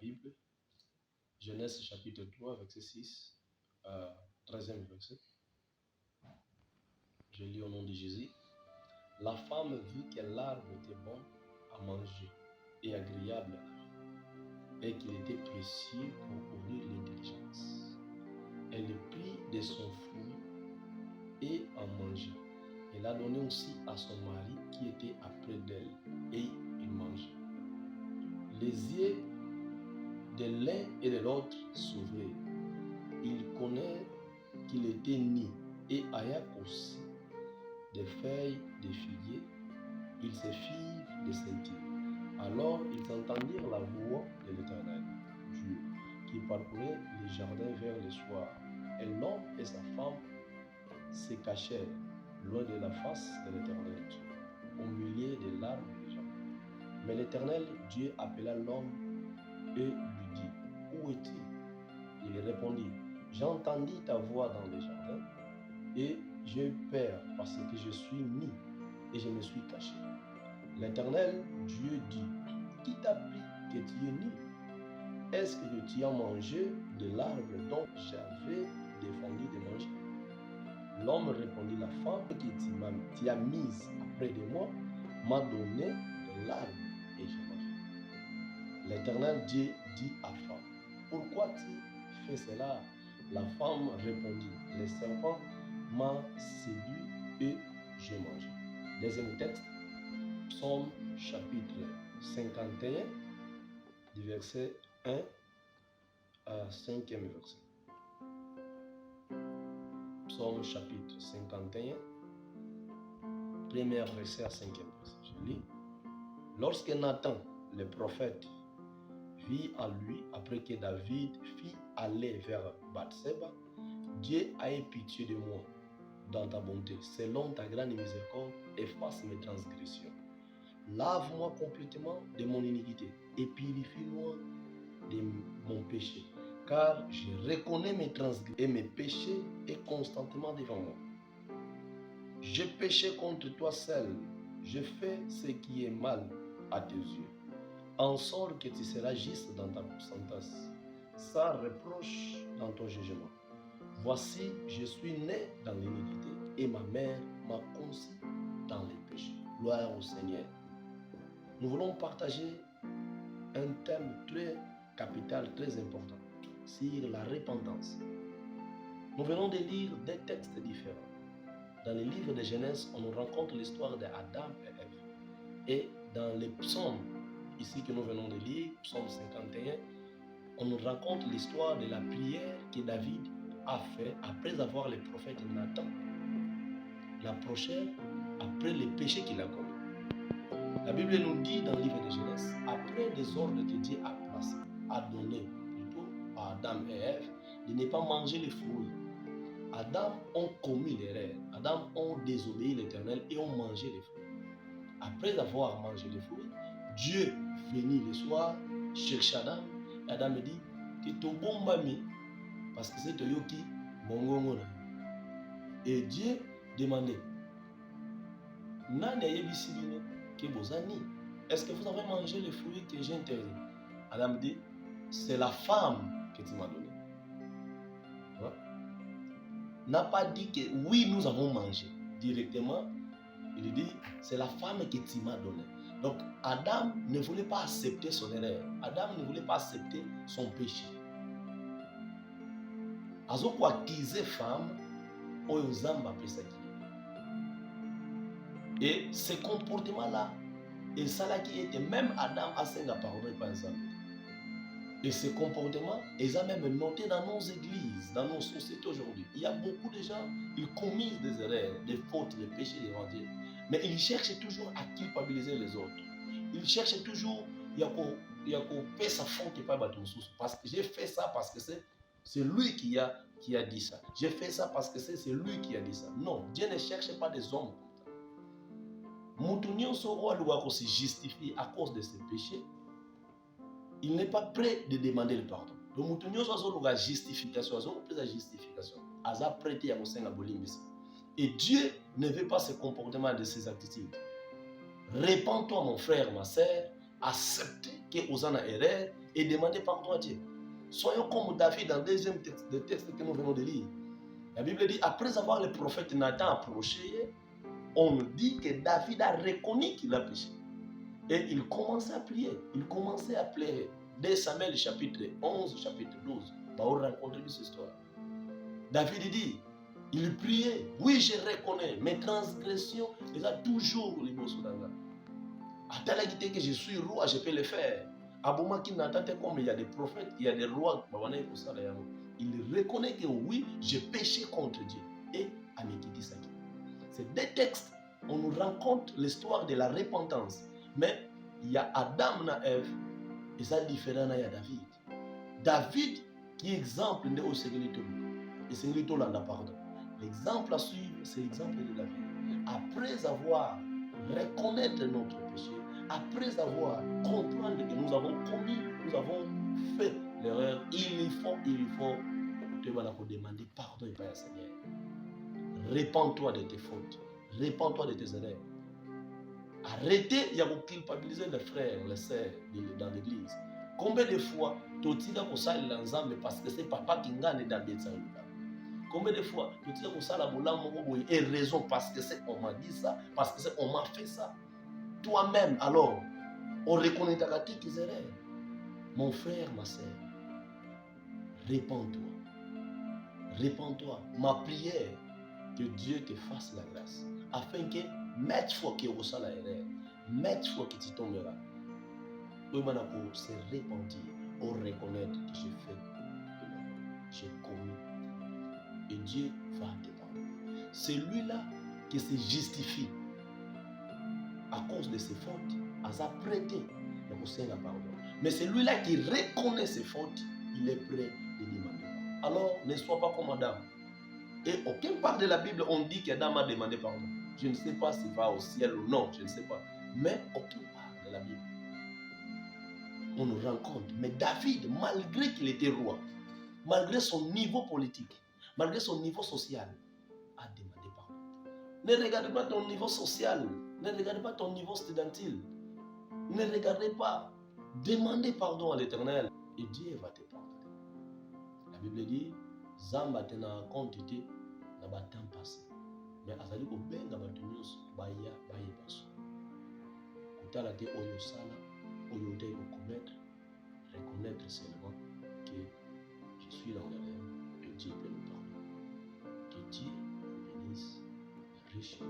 Bible. Genèse chapitre 3, verset 6, 13e verset. Je lis au nom de Jésus. La femme vit que l'arbre était bon à manger et agréable à la vue, et qu'il était précieux pour ouvrir l'intelligence. Elle prit de son fruit et en mangea. Elle a donné aussi à son mari qui était auprès d'elle, et il mangea. Les yeux de l'un et de l'autre s'ouvrirent. Il connaît qu'il était nu et ayant aussi des feuilles de figuier, ils se firent des sentiers. Alors ils entendirent la voix de l'Éternel, Dieu, qui parcourait les jardins vers le soir. Et l'homme et sa femme se cachèrent loin de la face de l'Éternel Dieu, au milieu de l'arbre du jardin. Mais l'Éternel Dieu appela l'homme et lui dit, où es-tu? Il répondit, j'ai entendu ta voix dans le jardin et j'ai eu peur parce que je suis nu et je me suis caché. L'Éternel Dieu dit, qui t'a appris que tu es nu? Est-ce que tu as mangé de l'arbre dont j'avais défendu de manger? L'homme répondit, la femme que tu as mise auprès de moi m'a donné de l'arbre et j'ai mangé. L'Éternel Dieu dit à la femme, pourquoi tu fais cela? La femme répondit, le serpent m'a séduit et j'ai mangé. Deuxième texte, Psaume chapitre 51, du verset 1 à 5e verset. Psaume chapitre 51, premier verset à 5e verset. Je lis. Lorsque Nathan, le prophète, vit à lui après que David fit aller vers Bathseba, Dieu a eu pitié de moi dans ta bonté, selon ta grande miséricorde, efface mes transgressions. Lave-moi complètement de mon iniquité et purifie-moi de mon péché, car je reconnais mes transgressions et mes péchés est constamment devant moi. J'ai péché contre toi seul, je fais ce qui est mal à tes yeux, en sorte que tu seras juste dans ta sentence, sans reproche dans ton jugement. Voici, je suis né dans l'iniquité et ma mère m'a conçu dans les péchés. Gloire au Seigneur. Nous voulons partager un thème très capital, très important, sur la repentance. Nous venons de lire des textes différents. Dans le livre de Genèse, on nous rencontre l'histoire d'Adam et Ève. Et dans les psaumes, ici que nous venons de lire, psaume 51, on nous raconte l'histoire de la prière que David a fait après avoir le prophète Nathan l'approché après les péchés qu'il a commis. La Bible nous dit dans le livre de Genèse, après des ordres que Dieu a placés, a donné plutôt à Adam et Ève de ne pas manger les fruits. Adam ont commis l'erreur. Adam ont désobéi l'Éternel et ont mangé les fruits. Après avoir mangé les fruits, Dieu venait le soir chercher Adam. Et Adam me dit que ton bon mami, parce que c'est Toyoki, mon. Et Dieu demandait, est-ce que vous avez mangé les fruits que j'ai interdits? Adam dit, c'est la femme que tu m'as donnée. N'a pas dit que oui, nous avons mangé. Directement, il dit, c'est la femme que tu m'as donnée. Donc, Adam ne voulait pas accepter son erreur. Adam ne voulait pas accepter son péché. Azoko acquise femme, oyozamba pesaki. Et ce comportement-là, et ça là qui était même Adam a senga pardon par exemple. Et ce comportement, ils ont même noté dans nos églises, dans nos sociétés aujourd'hui. Il y a beaucoup de gens, ils commettent des erreurs, des fautes, des péchés devant Dieu. Mais ils cherchent toujours à culpabiliser les autres. Ils cherchent toujours, il y a qu'au sa faute et pas battre parce que j'ai fait ça parce que c'est lui qui a dit ça. J'ai fait ça parce que c'est lui qui a dit ça. Non, Dieu ne cherche pas des hommes. Moutounion Soro doit se justifier à cause de ses péchés. Il n'est pas prêt de demander le pardon. Donc Moutounion Soro doit justification, justification. Aza prêté à Mosenga Bolimbisi. Et Dieu ne veut pas ce comportement de ces attitudes. Répands-toi mon frère, ma sœur, accepter que vous en avez erreur et demander pardon à Dieu. Soyons comme David dans le deuxième texte, le texte que nous venons de lire. La Bible dit, après avoir le prophète Nathan approché, on nous dit que David a reconnu qu'il a péché. Et il commençait à prier, il commençait à pleurer. Dès Samuel chapitre 11, chapitre 12, on va rencontrer cette histoire. David dit, il priait, oui je reconnais, mes transgressions, ils ont toujours les mots sur la main. À tel point que je suis roi, je peux le faire. Abouma qui n'entend comme il y a des prophètes, il y a des rois, il reconnaît que oui, j'ai péché contre Dieu. Et Amikiti Saki. C'est des textes, on nous rencontre l'histoire de la repentance. Mais il y a Adam et Ève, et ça est différent de David. David, qui est exemple de Sécurité, et Sécurité l'a pardon. L'exemple à suivre, c'est l'exemple de David. Après avoir reconnaître notre péché, après avoir comprendre que nous avons commis, nous avons fait l'erreur, il faut te demander pardon au Seigneur. Répands-toi de tes fautes, répands-toi de tes erreurs. Arrêtez, il y a beaucoup culpabiliser les frères, les sœurs dans l'église. Combien de fois tu as dit l'ensemble parce que c'est papa qui gagne dans le Combien de fois tu as dit que et raison parce que c'est on m'a dit ça, parce que c'est on m'a fait ça. Toi-même, alors, on reconnaît tes erreurs. Mon frère, ma sœur, répands-toi. Répands-toi. Ma prière, que Dieu te fasse la grâce, afin que, mettre fois que tu ressens la erreur, mettre fois que tu tomberas, pour se repentir, pour reconnaître que j'ai fait, j'ai commis. Et Dieu va te pardonner. Celui-là qui se justifie à cause de ses fautes, a prêté le pardon. Mais celui-là qui reconnaît ses fautes, il est prêt de demander pardon. Alors, ne sois pas comme Adam. Et aucune part de la Bible, on dit qu'Adam a demandé pardon. Je ne sais pas s'il va au ciel ou non, je ne sais pas. Mais aucune part de la Bible, on nous rend compte. Mais David, malgré qu'il était roi, malgré son niveau politique, malgré son niveau social, a demandé pardon. Ne regarde pas ton niveau social, ne regarde pas ton niveau studentil, ne regardez pas. Demandez pardon à l'Éternel et Dieu va te pardonner. La Bible dit, Zamba tena compte na ba temps passé. Mais azali ko benga ba nyonso baya baso. Kutala te oyo sala, oyo te commettre, reconnaître seulement que je suis dans l'erreur et Dieu peut me pardonner. Que Dieu me bénisse richement.